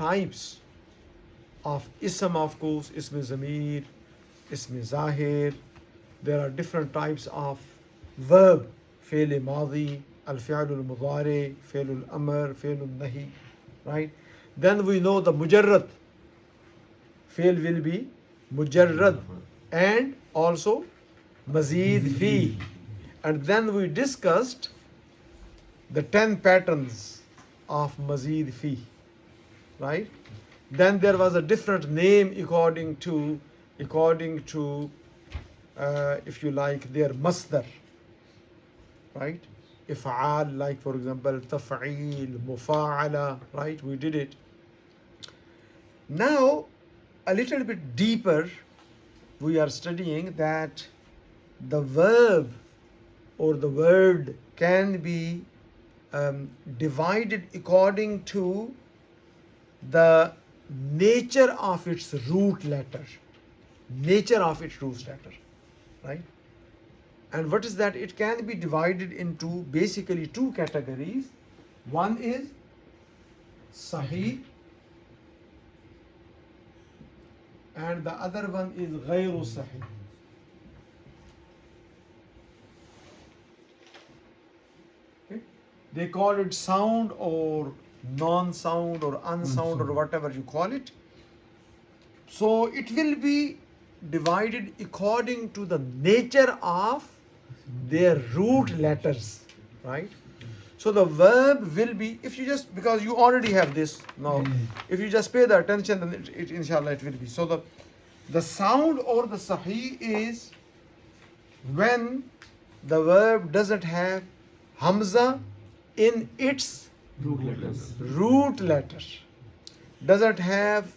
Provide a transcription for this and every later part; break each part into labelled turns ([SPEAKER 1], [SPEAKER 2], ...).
[SPEAKER 1] types of ism, of course, ism zamir, ism zahir. There are different types of verb, fi'l madi, al-fi'l al-mudari, fi'l al-amr, fi'l al-nahi, right? Then we know the mujarrad, fi'l will be mujarrad, and also mazid fi. And then we discussed the 10 patterns of mazid fi, right? Then there was a different name according to if you like their masdar, right? If'al, like for example taf'eel, mufa'ala, right? We did it. Now a little bit deeper we are studying that the verb or the word can be divided according to the nature of its root letter. Nature of its root letter, right? And what is that? It can be divided into basically two categories. One is Sahih, and the other one is Ghayru Sahih. Okay? They call it sound or non-sound or unsound or whatever you call it. So it will be divided according to the nature of their root letters, right? So the verb will be, if you just, because you already have this now, if you just pay the attention, then it inshallah it will be. So the sound or the sahih is when the verb doesn't have hamza in its root letter, doesn't have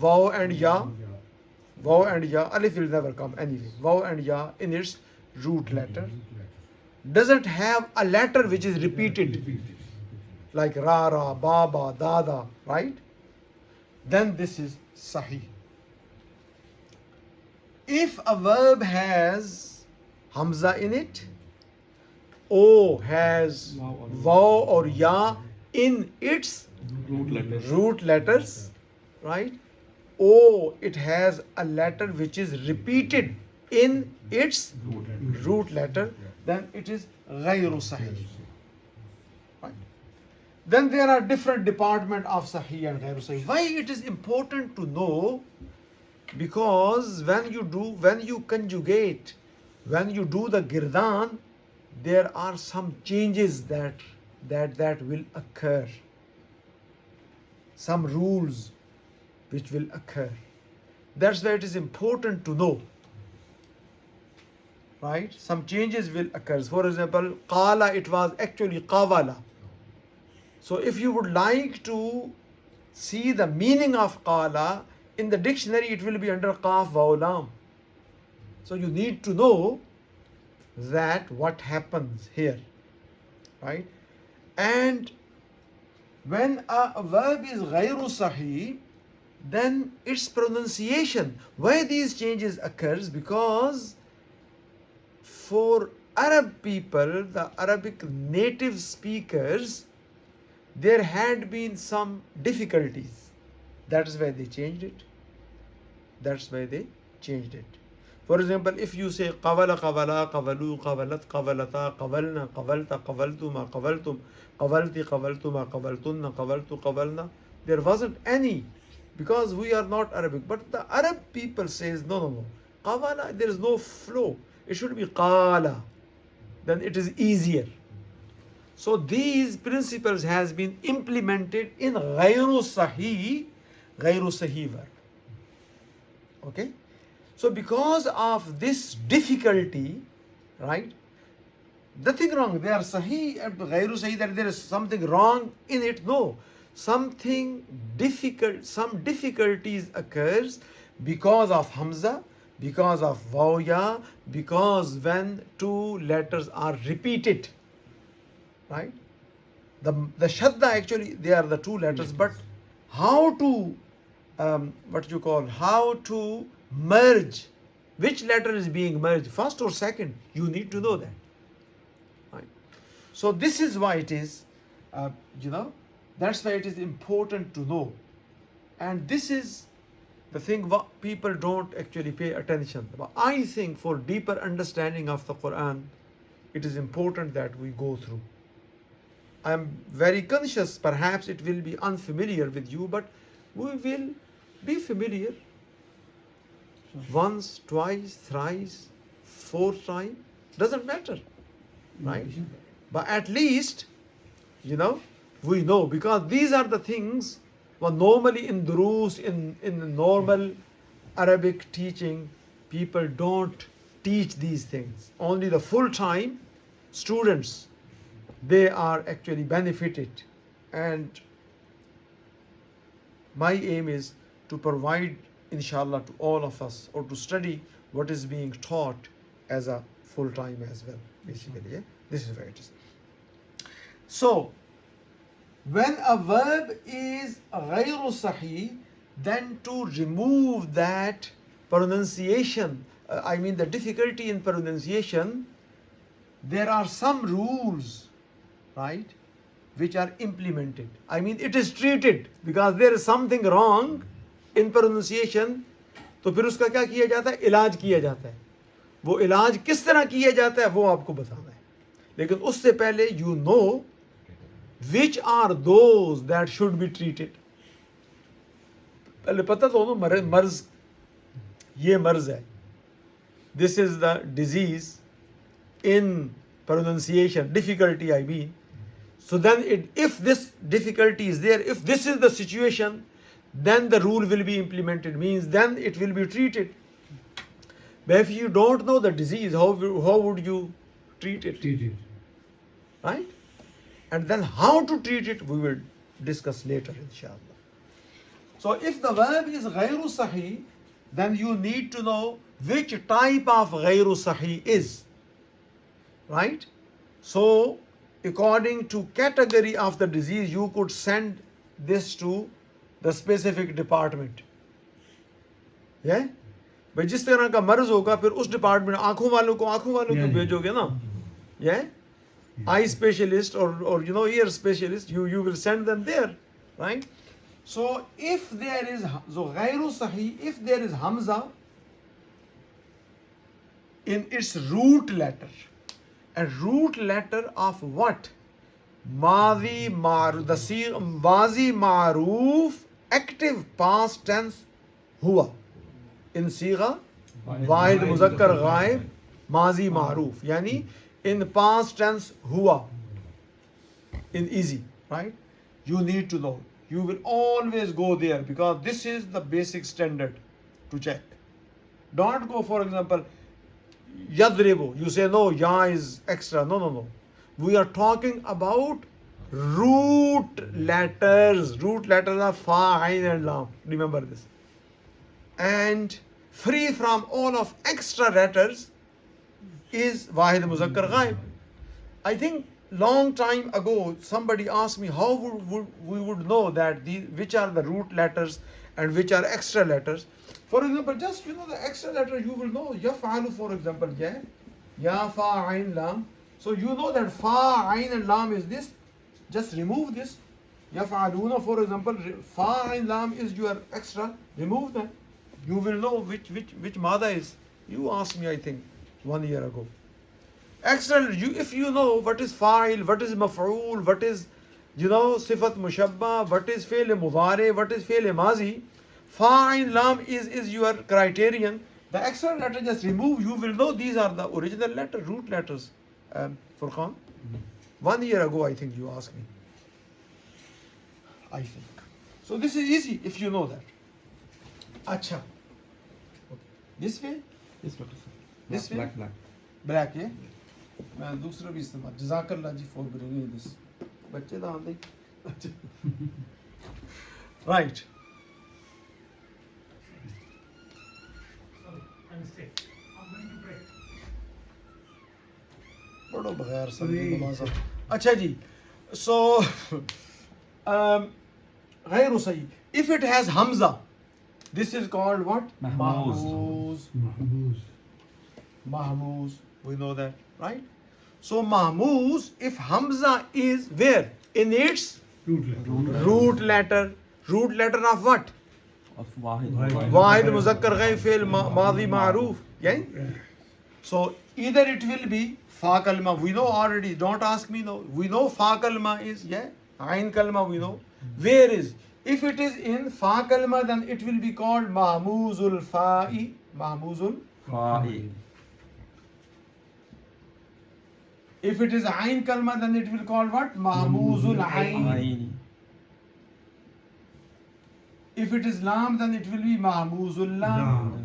[SPEAKER 1] waw and ya. Waw and ya, alif will never come anyway. Waw and ya in its root letter. Doesn't have a letter which is repeated, like ra, baba, dada, right? Then this is sahih. If a verb has hamza in it, o has waw or ya in its root letters, right? O, it has a letter which is repeated in its root letter, then it is ghayru sahih. Right? Then there are different department of sahih and ghayru sahih. Why it is important to know? Because when you conjugate, when you do the girdan, there are some changes that will occur. Some rules which will occur. That's why it is important to know. Right? Some changes will occur. For example, qala, it was actually qawala. So if you would like to see the meaning of qala, in the dictionary it will be under qaf waw lam. So you need to know that what happens here. Right? And when a verb is ghayru sahih, then its pronunciation, why these changes occurs? Because for Arab people, the Arabic native speakers, there had been some difficulties. That is why they changed it. That's why they changed it. For example, if you say qawala, qawala, qawalu, qawalat, qawalata, qawalna, qawalta, qawaltuma, qawaltum, qawalti, qawaltuma, qawaltunna, qawaltu, qawalna, there wasn't any, because we are not Arabic. But the Arab people says no. Qawala, there is no flow. It should be qala. Then it is easier. So these principles has been implemented in ghayru sahih verb. Okay? So because of this difficulty, right? Nothing wrong. They are sahih and ghayru sahih, that there is something wrong in it. No. Something difficult, some difficulties occurs because of hamza, because of waw ya, because when two letters are repeated, right? The shadda, actually they are the two letters, but how to how to merge, which letter is being merged, first or second, you need to know that, right? So this is why it is that's why it is important to know. And this is the thing what people don't actually pay attention. But I think for deeper understanding of the Quran, it is important that we go through. I am very conscious, perhaps it will be unfamiliar with you, but we will be familiar once, twice, thrice, fourth time, doesn't matter, right? But at least, we know, because these are the things well, normally in durus, in normal Arabic teaching, people don't teach these things. Only the full-time students, they are actually benefited. And my aim is to provide, inshallah, to all of us, or to study what is being taught as a full-time as well, basically. Yeah? This is where it is. So, when a verb is غير صحيح, then to remove that pronunciation, the difficulty in pronunciation, there are some rules, right, which are implemented. It is treated because there is something wrong in pronunciation. तो फिर उसका क्या किया जाता है? इलाज किया जाता है. वो इलाज किस तरह किया जाता है वो आपको बताना है. लेकिन उससे पहले you know which are those that should be treated. पहले पता तो हो मर्ज, ये मर्ज है. This is the disease in pronunciation, difficulty So then if this difficulty is there, if this is the situation, then the rule will be implemented, means then it will be treated. But if you don't know the disease, how would you treat it? Right? And then how to treat it, we will discuss later, inshallah. So if the verb is غير صحيح, then you need to know which type of غير صحيح is. Right? So, according to category of the disease, you could send this to the specific department. Yeah? भाई जिस तरह का मर्ज होगा फिर उस department आंखों वालों को भेजोगे ना. Yeah? Eye specialist or ear specialist, you will send them there, right? So if there is غير صحيح, if there is hamza in its root letter, and root letter of what? Mazi maruf, the mazi maruf, active past tense huwa. In sigha wahid muzakkar ghaib, mazi maruf, yani in past tense huwa, in easy, right? You need to know. You will always go there because this is the basic standard to check. Don't go, for example, yadribu. You say no, ya is extra. No. We are talking about root letters. Root letters are fa, ain and lam. Remember this. And free from all of extra letters is wahid muzakkar ghaib. I think long time ago somebody asked me how we would know that which are the root letters and which are extra letters. For example, just the extra letter you will know. Yaf'alu, for example, ya fa ain lam. So you know that fa ain and lam is this. Just remove this. Yaf'aluna, for example, fa ain lam is your extra. Remove that. You will know which mada is. You asked me, I think, 1 year ago. Extra, if you know what is fa'il, what is maf'ul, what is, sifat mushabba, what is fi'l mudari, what is fi'l mazi, fa'il lam is your criterion. The extra letter just remove, you will know these are the original letter, root letters. Furqan, 1 year ago I think you asked me. I think. So this is easy if you know that. Acha. Okay. This way?
[SPEAKER 2] Yes, Dr. Sir.
[SPEAKER 1] This way? Black, yeah? मैं दूसरा भी इस्तेमाल जज़ाकल्लाह जी for bringing this बच्चे तो आते right पढ़ो बगैर सभी नमाज. अच्छा जी, so غير صحيح, if it has hamza, this is called what? Mahmuz. We know that, right? So mahmuz, if hamza is where? In its root letter. Root letter of what? वाहिद मुज़क्कर गैर fail माजी मारूफ, yeah? So either it will be fa kalma, we know already, don't ask me now, we know fa kalma is, yeah, ain kalma we know. Where is, if it is in fa kalma, then it will be called mahmuzul fa'i, mahmuzul. If it is ain kalma, then it will call what? Mahmuzul ain. If it is lam, then it will be mahmuzul lam.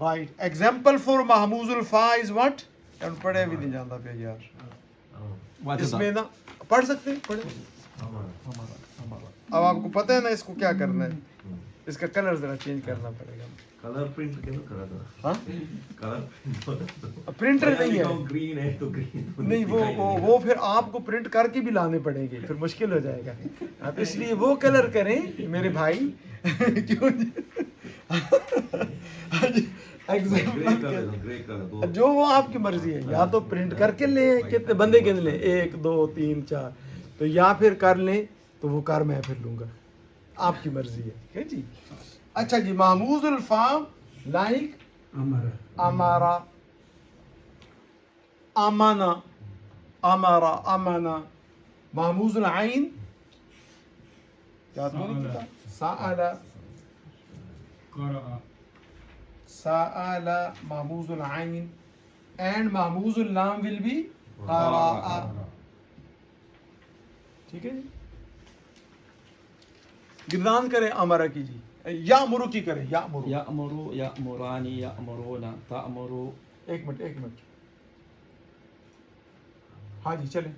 [SPEAKER 1] Right. Example for mahmuzul fa is what? And पढ़े भी नहीं जानता पे यार. इसमें ना पढ़ सकते हैं, पढ़े. अब आपको पता है ना इसको क्या करना है. इसका कलर जरा चेंज करना पड़ेगा.
[SPEAKER 2] कलर प्रिंट कैसे करा था?
[SPEAKER 1] हाँ?
[SPEAKER 2] कलर
[SPEAKER 1] प्रिंटर नहीं है.
[SPEAKER 2] ग्रीन है तो ग्रीन.
[SPEAKER 1] नहीं वो फिर आपको प्रिंट करके भी लाने पड़ेंगे, फिर मुश्किल हो जाएगा. आप इसलिए वो कलर करें मेरे भाई. क्यों? एग्जाम्पल जो वो आपकी मर्जी है, या तो प्रिंट करके लें, कितने बंदे गिन लें, 1 2 3 4, तो या फिर कर लें तो वो कर मैं फिर लूंगा, आपकी मर्जी है जी. अच्छा जी, महमूजुल फाम लाइक अमारा, अमाना, अमारा, अमाना. महमूजुल आइन याद नहीं, साअला, साअला महमूजुल आइन, एंड महमूजुल लाम विल बी क़राअ. ठीक है जी. गिरदान करें अमरा की जी, या मुरु की करें, या मुरु,
[SPEAKER 3] या मुरु, या मुरानी, या मुरोना, तामुरु.
[SPEAKER 1] एक मिनट. हाँ जी चलें.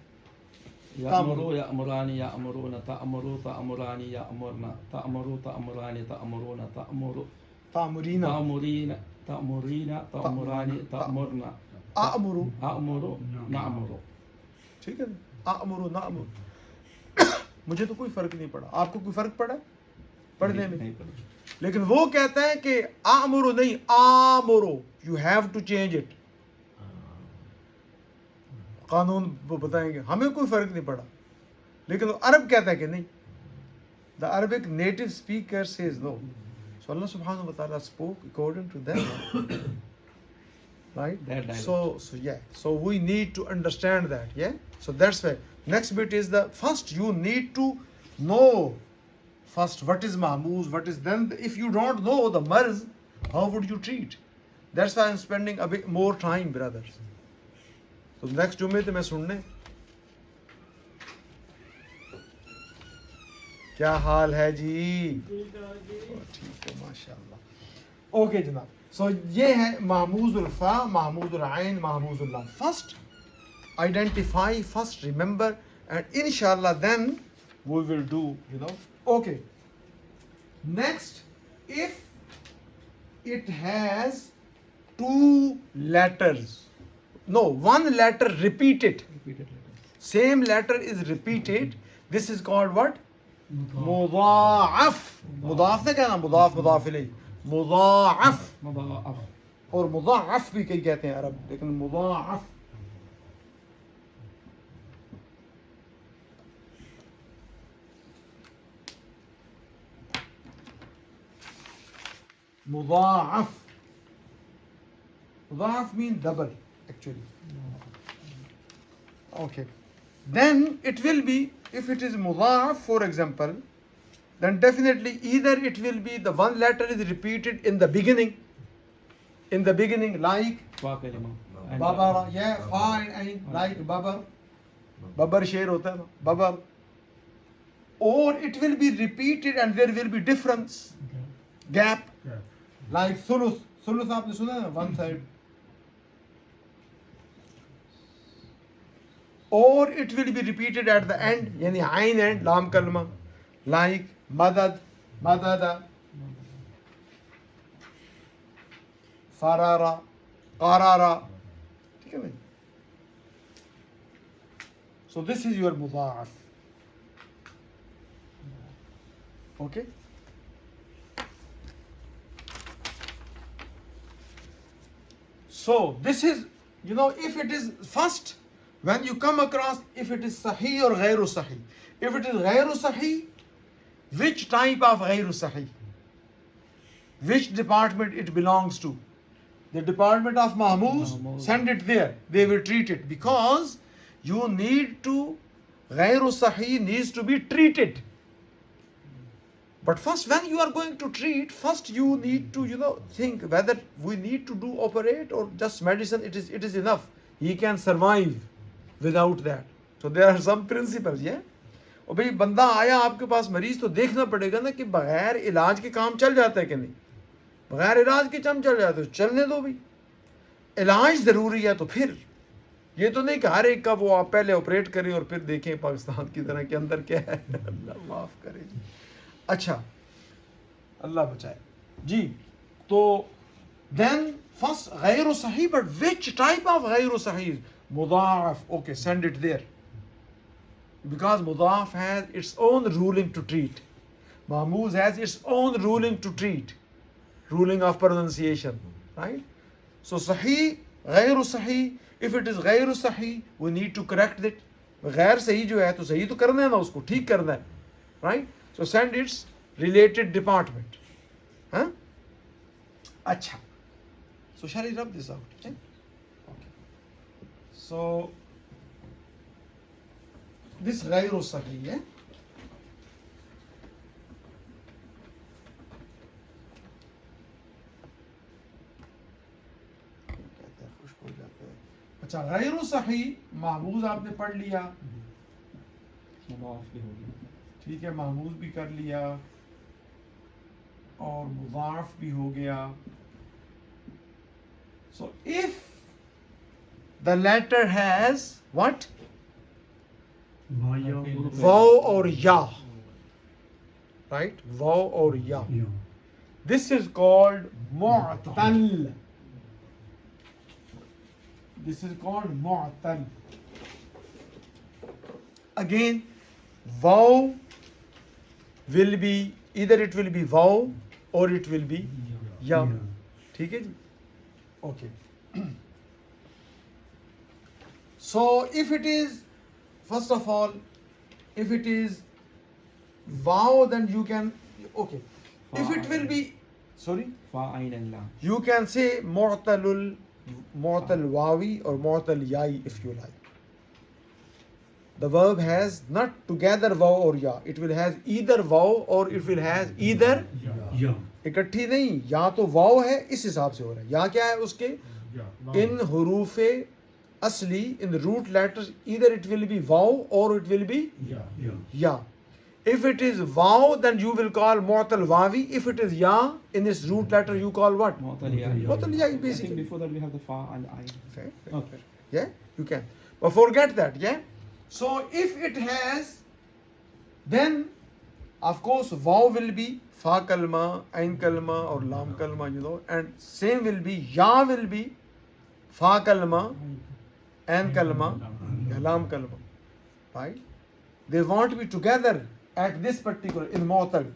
[SPEAKER 3] या मुरु, या मुरानी, या मुरोना, तामुरु, तामुरानी, या मुरना, तामुरु, तामुरानी, तामुरोना, तामुरु,
[SPEAKER 1] तामुरीना,
[SPEAKER 3] तामुरीना, तामुरीना, तामुरानी, तामुरना,
[SPEAKER 1] आमुरु,
[SPEAKER 3] आमुरु, नामुरु.
[SPEAKER 1] ठीक है. आमुरु नामुरु. मुझे तो कोई फर्क नहीं पड़ा, आपको कोई फर्क पड़ा पढ़ने में? लेकिन वो कहता है कि आमुरु नहीं, आमुरु, you have to change it. कानून वो बताएंगे, हमें कोई फर्क नहीं पड़ा. लेकिन अरब कहता है कि नहीं. The Arabic native speaker says no. So Allah subhanahu wa ta'ala spoke according to them. Right? So we need to understand that, yeah? So that's why next bit is the first you need to know first what is mahmuz, what is then. If you don't know the marz, how would you treat? That's why I'm spending a bit more time, brothers. So next जुम्मे तो मैं सुनने. क्या हाल है जी? ठीक है माशाल्लाह. Okay जनाब. सो ये है महमूजुल फा, महमूजुल आइन, महमूजुल लाम. First identify, first remember, and inshallah then we will do, okay. Next, if it has two letters, no, one letter repeated, same letter is repeated, this is called what? मुदाअफ. मुदाअफ से क्या नाम? मुदाअफ, मुदाअफ इलैह, मुदाअफ. और मुदाअफ भी कई कहते हैं अरब, लेकिन मुदाअफ. मुदाअफ. मुदाअफ means double actually. Okay. Then it will be, if it is mudha'af, for example, then definitely either it will be the one letter is repeated in the beginning, like babara, yeah, fa and ain, like babar. Babar sher hota hai na, babar. Or it will be repeated and there will be difference, gap, like sulus. Sulus aapne suna na, one side. Or it will be repeated at the end, yani ain and lam kalma, like madad, madada, farara, qarara. ठीक है भाई? So this is your mudha'af. Okay? So this is, if it is first, when you come across if it is sahih or ghairu sahih. If it is ghairu sahih, which type of ghairu sahih? Which department it belongs to? The department of Mahmuz, send it there. They will treat it because you need to, ghairu sahih needs to be treated. But first, when you are going to treat, first you need to, think whether we need to do operate or just medicine. It is enough. He can survive without that. So there are some principles, yeah. और भाई बंदा आया आपके पास मरीज तो देखना पड़ेगा ना कि बगैर इलाज के काम चल जाता है कि नहीं. बगैर इलाज के काम चल जाता है तो चलने दो भाई. इलाज ज़रूरी है तो फिर ये तो नहीं कि हर एक का वो आप पहले ऑपरेट करें और फिर देखें पाकिस्तान की तरह के अंदर क्या है. अल्लाह माफ़ करे जी. अच्छा, अल्लाह बचाए जी. तो देन फर्स्ट गैर सही, बट विच टाइप ऑफ गैर सही? मुदाफ. Okay, send it there. Because mudaf has its own ruling to treat. Mahmuz has its own ruling to treat. Ruling of pronunciation. Right? So sahih, ghairu sahih. If it is ghairu sahih, we need to correct it. Ghair sahih jo hai, to sahih to karna hai na usko, theek karna hai. Right? So send its related department. Huh? Acha. So shall I rub this out? Okay. So this ghairu sahih है. कहते हैं खुश्क हो जाते हैं. अच्छा, ग़ैरु सही महमूज आपने पढ़ लिया.
[SPEAKER 3] मुदाफ भी हो गया.
[SPEAKER 1] ठीक है, महमूज भी कर लिया और मुदाफ भी हो गया. So if the letter has what? Vaw or ya. Right? Vaw or ya. This is called mu'tal. This is called mu'tal. Again, vaw will be, either it will be vaw or it will be ya. ठीक है जी? Okay. So if it is, first of all, if it is vaw, then you can, okay. If it will be, sorry,
[SPEAKER 3] fa ain and lam.
[SPEAKER 1] you can say mu'tal wawi or mu'tal yai if you like. The verb has not together vaw or ya. It will has either vaw or it will has either इकट्ठी नहीं. या तो वाव है, इस हिसाब से हो रहा है. या क्या है उसके इन हुरूफे असली, in the root letters, either it will be vaw or it will be ya. If it is vaw, then you will call mu'tal wawi. If it is ya, in its root letter you call what?
[SPEAKER 3] Mu'tal ya.
[SPEAKER 1] Mu'tal ya,
[SPEAKER 3] I think
[SPEAKER 1] basically.
[SPEAKER 3] before that we have the fa and ain.
[SPEAKER 1] Fair.
[SPEAKER 3] Okay.
[SPEAKER 1] Yeah, you can. But forget that, yeah? So if it has, then of course vaw will be fa kalma, ain kalma or lam kalma, and same will be, ya will be fa kalma, ain kalma, lam kalma. Right? They won't be together at this particular, in mu'tal.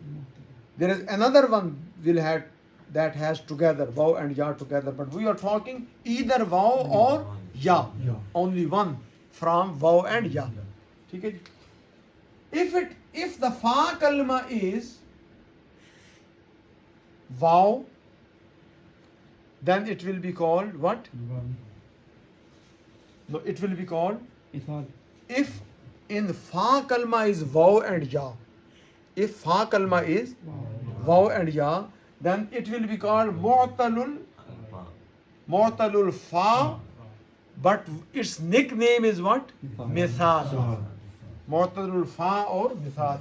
[SPEAKER 1] There is another one will have that has together, vaw and ya together, but we are talking either vaw or ya. Only one from vaw and ya. ठीक है जी? If the fa kalma is vaw, then it will be called what? No, it will be called,
[SPEAKER 3] Ithal.
[SPEAKER 1] if in fa kalma is vaw and ya, if fa kalma is vaw and ya, then it will be called mu'talul fa, but its nickname is what? Mithal. Mu'talul fa or mithal.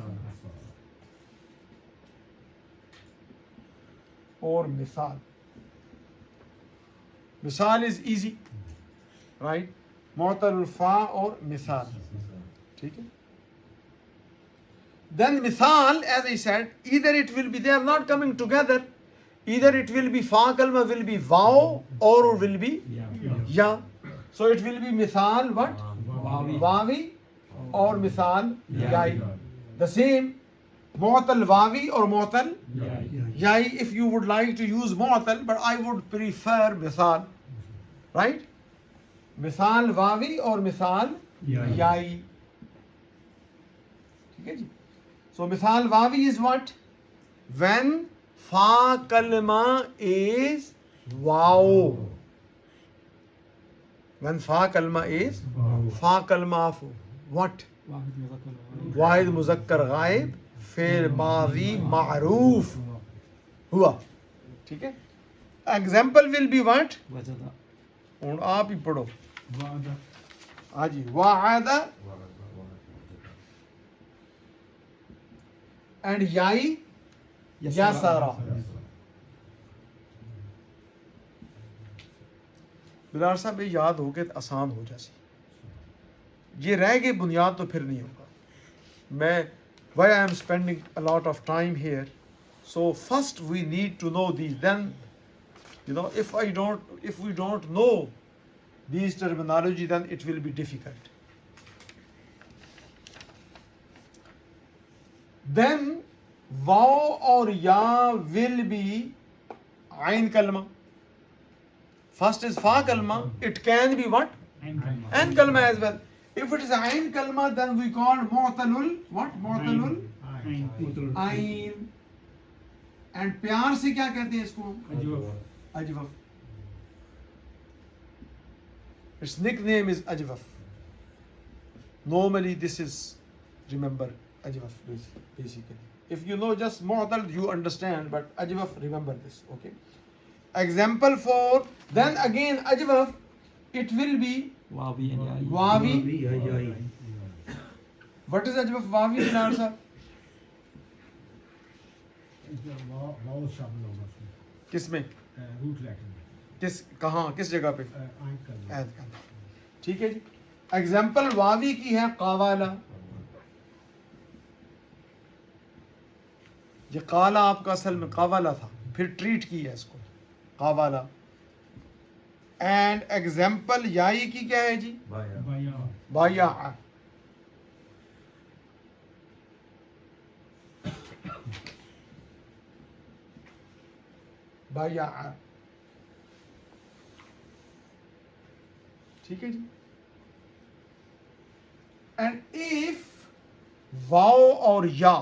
[SPEAKER 1] Or mithal. Mithal is easy, right? Mu'talul fa or mithal. ठीक है? Then mithal, as I said, either it will be, they are not coming together. Either it will be fa kalma will be vaw or will be ya. So it will be mithal what? Wawi or mithal yai. The same mu'tal wawi or mu'tal yai if you would like to use mu'tal, but I would prefer mithal. Right? मिसाल वावी और मिसाल याई, ठीक है जी। सो मिसाल वावी is what, when फा कलमा इज वाओ, व्हेन फा कलमा इज फा कलमा ऑफ व्हाट, वाहिद मुजक्कर गायब फेल माजी मारूफ हुआ, ठीक है। एग्जाम्पल विल बी व्हाट,
[SPEAKER 3] वजदा
[SPEAKER 1] और आप ही पढ़ो हाँ जी, वादा एंड याई यासारा। बिलाल साहब ये याद हो गए तो आसान हो जाए, ये रह गए बुनियाद तो फिर नहीं होगा। मैं why I am spending a lot of time here, so first we need to know these, then you know if we don't know these terminology then it will be difficult. Then waw or ya will be ain kalma. First is fa kalma, it can be what, ain kalma as well. If it is ain kalma then we call mu'talul what, mu'talul ain, and प्यार से क्या कहते हैं इसको, अजवफ, its nickname is ajwaf. Normally this is, remember ajwaf basically, if you know just mu'tal you understand, but ajwaf remember this, okay. Example for, then again ajwaf, it will be
[SPEAKER 3] Vavi and याई
[SPEAKER 1] wawi. What is ajwaf wawi in our sir?
[SPEAKER 4] बहुत शामिल होगा उसमें,
[SPEAKER 1] किसमें,
[SPEAKER 4] root letter में,
[SPEAKER 1] किस कहाँ किस जगह पे,
[SPEAKER 4] आइन करना।
[SPEAKER 1] ऐद करना, ठीक है जी। एग्जाम्पल वावी की है कावाला, ये काला आपका असल में कावाला था, फिर ट्रीट किया इसको कावाला। एंड एग्जाम्पल याई की क्या है जी,
[SPEAKER 4] बाया
[SPEAKER 1] बाया, बाया, ठीक है जी। एंड इफ वाओ और या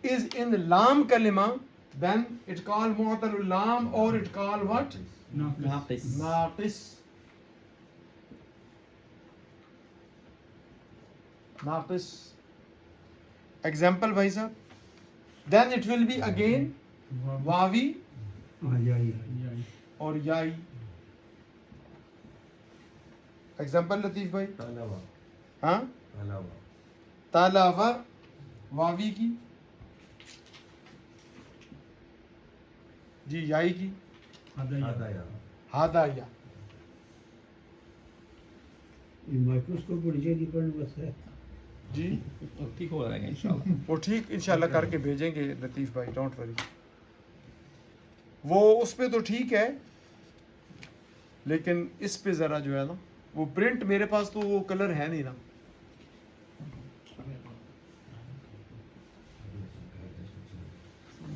[SPEAKER 1] is in lam kalima, then it called mu'talul lam or it called what,
[SPEAKER 3] नाकिस
[SPEAKER 1] naqis, naqis. Example भाई साहब, then it will be again wawi और याई। Example लतीफ भाई, हाँ तालावा वावी की जी, याई की हादाया।
[SPEAKER 4] माइक्रोस्कोप बड़ी जगह पर बस है
[SPEAKER 1] जी
[SPEAKER 3] ठीक हो जाएगा इंशाल्लाह।
[SPEAKER 1] वो ठीक इंशाल्लाह करके भेजेंगे लतीफ भाई, डोंट वरी। वो उस पे तो ठीक है, लेकिन इस पे ज़रा जो है ना, वो प्रिंट मेरे पास तो वो कलर है नहीं ना।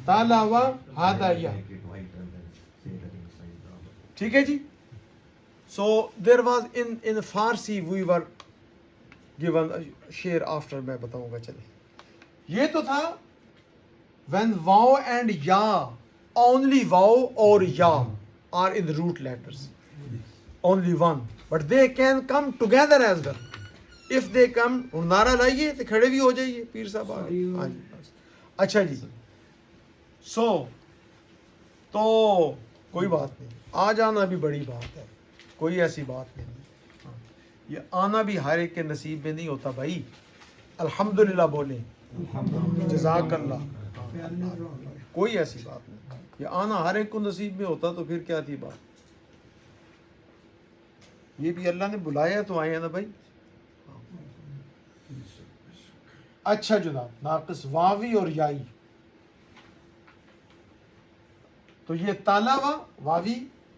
[SPEAKER 1] तालावा हादाया, ठीक है जी। So there was in Farsi we were given share after, मैं बताऊंगा। चलिए, ये तो था व्हेन वाओ एंड या, ओनली वाओ और या are in root letters, only one, but they can come together as well. If they come, नारा लाइए तो खड़े भी हो जाइए, पीर साहब आ गए। हाँ जी, अच्छा जी। सो तो कोई बात नहीं, आ जाना भी बड़ी बात है, कोई ऐसी बात नहीं। हाँ, ये आना भी हर एक के नसीब में नहीं होता भाई। अल्हम्दुलिल्लाह बोले, जज़ाकल्लाह, कोई ऐसी बात नहीं। ये आना हर एक को नसीब में होता तो फिर क्या थी बात। ये भी अल्लाह ने बुलाया तो आए हैं ना भाई। अच्छा जनाब, नाकिस वावी और याई, तो ये तालावा वावी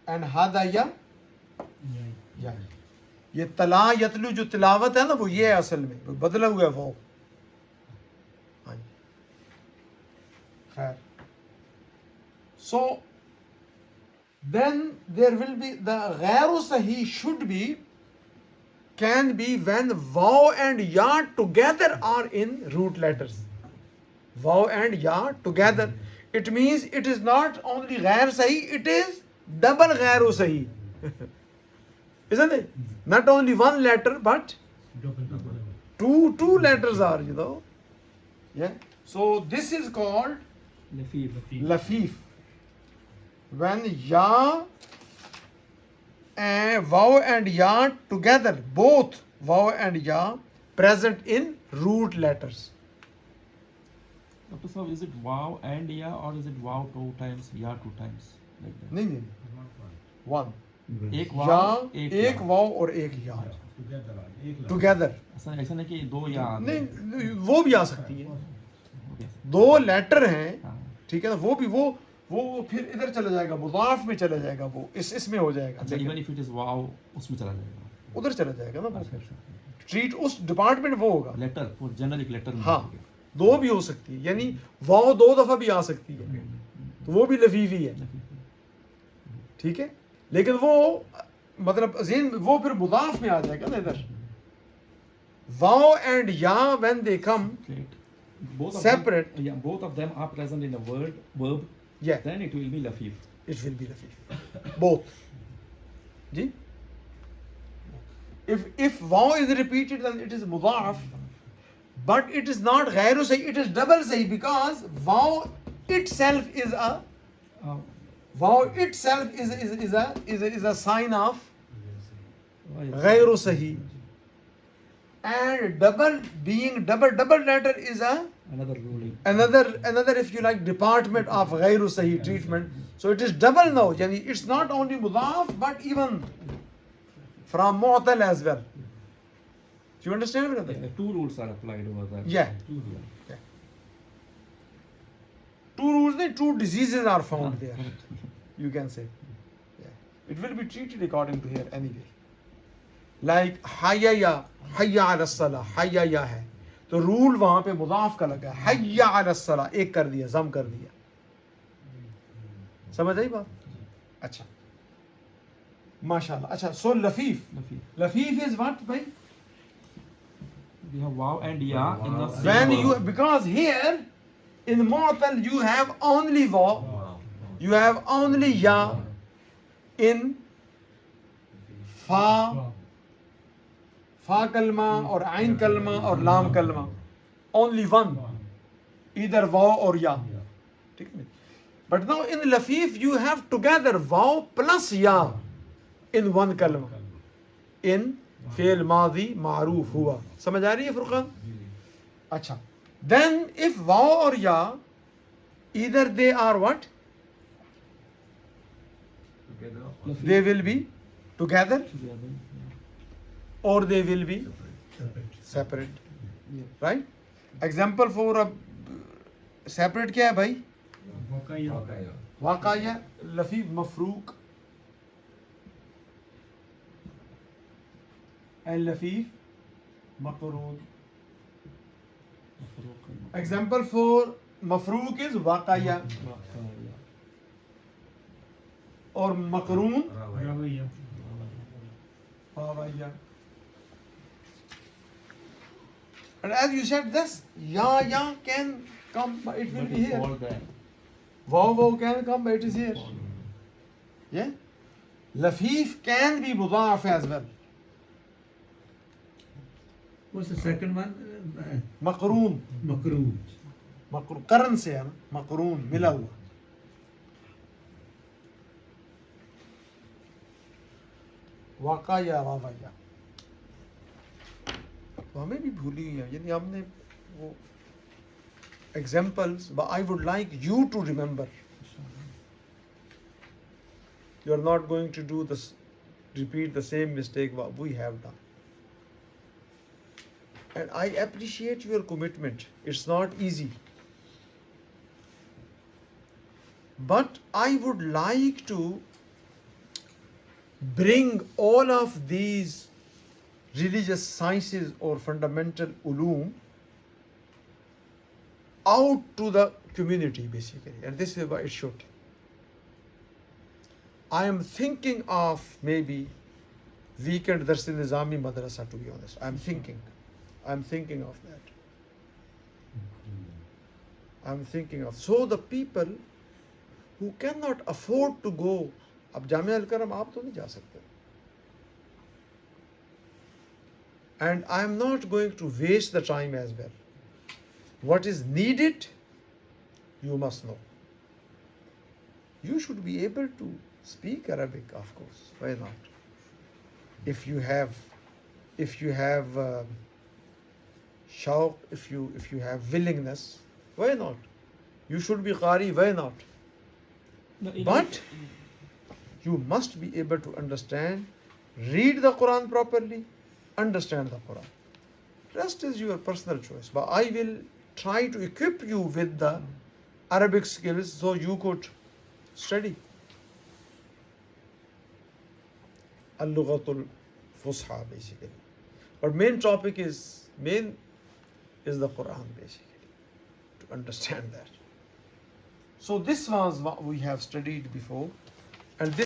[SPEAKER 1] एंड हादाया याई। ये तला यतलू जो तिलावत है ना, वो ये है असल में, वो बदला हुआ है वो। हाँ जी, खैर। सो then there will be the ghairu sahi should be, can be when waw and ya together are in root letters. Waw and ya together. It means it is not only ghair sahi, it is double ghairu sahi. Isn't it? Not only one letter, but two letters are, Yeah. So this is called
[SPEAKER 3] Lafif.
[SPEAKER 1] lafif. When ya and waw and ya together, both waw and ya present in root letters.
[SPEAKER 3] Dr. Sahab, is it wow and ya, or is it wow 2 times, ya 2 times? Like that.
[SPEAKER 1] नहीं one.
[SPEAKER 3] एक
[SPEAKER 1] या
[SPEAKER 3] वाव
[SPEAKER 1] एक वाव और एक या together
[SPEAKER 3] ऐसा ऐसा नहीं कि 2 या आ गए।
[SPEAKER 1] नहीं, वो भी आ सकती है।
[SPEAKER 3] हो गया।
[SPEAKER 1] दो लेटर हैं,
[SPEAKER 3] हाँ।
[SPEAKER 1] ठीक है ना, वो भी वो फिर इधर चला जाएगा, मुदाफ में चला जाएगा, वो इसमें हो जाएगा,
[SPEAKER 3] अच्छा, even if it is wow उसमें चला जाएगा।
[SPEAKER 1] उधर चला जाएगा ना,
[SPEAKER 3] अच्छा, अच्छा।
[SPEAKER 1] ट्रीट उस डिपार्टमेंट वो होगा।
[SPEAKER 3] लेटर वो जनरल एक लेटर में
[SPEAKER 1] हाँ,
[SPEAKER 3] हो गया।
[SPEAKER 1] दो भी हो सकती है, यानी वाव 2 दफा भी आ सकती है, तो वो भी लफीफी है, ठीक है। लेकिन वो मतलब वो फिर मुदाफ में आ जाएगा ना इधर। वाव एंड या when they come separate,
[SPEAKER 3] both of them are present in a verb,
[SPEAKER 1] yeah,
[SPEAKER 3] then it will be lafif.
[SPEAKER 1] it will be lafif, both. जी, if waw is repeated then it is mudaf, but it is not ghairu sahi, it is double sahi, because waw itself is a sign of ghairu sahi, and double letter is
[SPEAKER 3] Another ruling.
[SPEAKER 1] another if you like department of ghairu sahi treatment. So it is double now, yani it's not only mudaf but even from mu'tal as well. Do you understand, brother?
[SPEAKER 3] Yeah, 2 rules are applied over there.
[SPEAKER 1] Yeah. Yeah. 2 rules, 2 diseases are found there, you can say. Yeah. It will be treated according to here anyway. Like hayya ala salah, hayya ya hai, तो rule वहां पे मुदाफ का लगा, hayya ala salah एक कर दिया, जम कर दिया। समझ आई बात? अच्छा, माशाल्लाह। अच्छा, so lafif is what, bhai?
[SPEAKER 3] We have wow and ya in the same
[SPEAKER 1] When
[SPEAKER 3] verb.
[SPEAKER 1] you, because here in mu'tal you have only waw, you have only ya in fa kalma or ain kalma or lam kalma, only one, either waw or ya. But now in lafif you have together waw plus ya in one kalma, in fail माजी मारूफ हुआ। समझ आ रही है फुरकान? अच्छा, then if वाव और या either they are what, they will be together or they will be separate, right? Example for a separate क्या है भाई? वाक़या, लफीफ, मफरूक, लफीफ, मकरून. Example for मफरूक is वाक़या और मकरून रावैया. And as you said, this ya can come, but it will be here. Waw can come, but it is here. Yeah. Lafif can be mudaf as well.
[SPEAKER 4] What's the second one?
[SPEAKER 1] मकरून.
[SPEAKER 4] Makroon.
[SPEAKER 1] मकरून करण से है ना, मकरून मिला हुआ. वाक़ा या रावैया तो हमें भी भूली हुई है, यानी हमने वो examples, but I would like you to remember. You are not going to do this, repeat the same mistake what we have done. And I appreciate your commitment. It's not easy. But I would like to bring all of these religious sciences or fundamental ulum out to the community basically, and this is what it should. I am thinking of maybe weekend Dars Nizami Madrasa, to be honest. I'm thinking of that. I'm thinking of. So the people who cannot afford to go, अब जामिया अल-करम आप तो नहीं जा सकते. And I am not going to waste the time as well. What is needed, you must know. You should be able to speak Arabic, of course. Why not? If you have shauq, if you have willingness, why not? You should be qari, why not?
[SPEAKER 3] No,
[SPEAKER 1] But you must be able to understand, read the Quran properly, understand the Quran. Rest is your personal choice. But I will try to equip you with the Arabic skills so you could study. Al-Lughatul Fusha, basically. But main topic is the Quran, basically, to understand that. So this was what we have studied before, and this